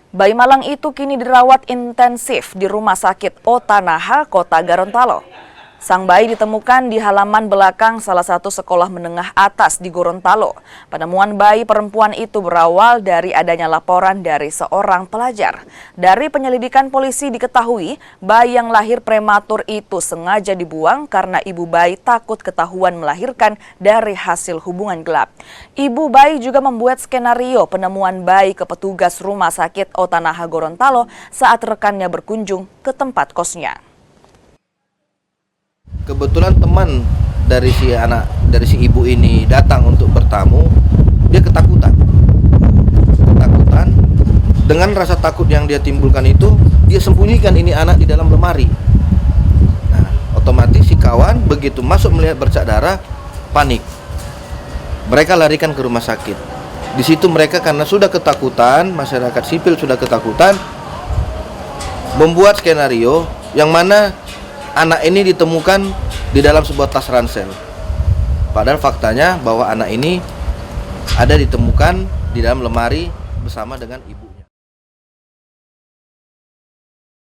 Bayi malang itu kini dirawat intensif di Rumah Sakit Otanaha, Kota Gorontalo. Sang bayi ditemukan di halaman belakang salah satu sekolah menengah atas di Gorontalo. Penemuan bayi perempuan itu berawal dari adanya laporan dari seorang pelajar. Dari penyelidikan polisi diketahui, bayi yang lahir prematur itu sengaja dibuang karena ibu bayi takut ketahuan melahirkan dari hasil hubungan gelap. Ibu bayi juga membuat skenario penemuan bayi ke petugas Rumah Sakit Otanaha Gorontalo saat rekannya berkunjung ke tempat kosnya. Kebetulan teman dari si ibu ini datang untuk bertamu, dia ketakutan. Dengan rasa takut yang dia timbulkan itu, dia sembunyikan ini anak di dalam lemari. Nah, otomatis si kawan begitu masuk melihat bercak darah, panik. Mereka larikan ke rumah sakit. Di situ mereka karena sudah ketakutan, masyarakat sipil sudah ketakutan, membuat skenario yang mana anak ini ditemukan di dalam sebuah tas ransel. Padahal faktanya bahwa anak ini ada ditemukan di dalam lemari bersama dengan ibu.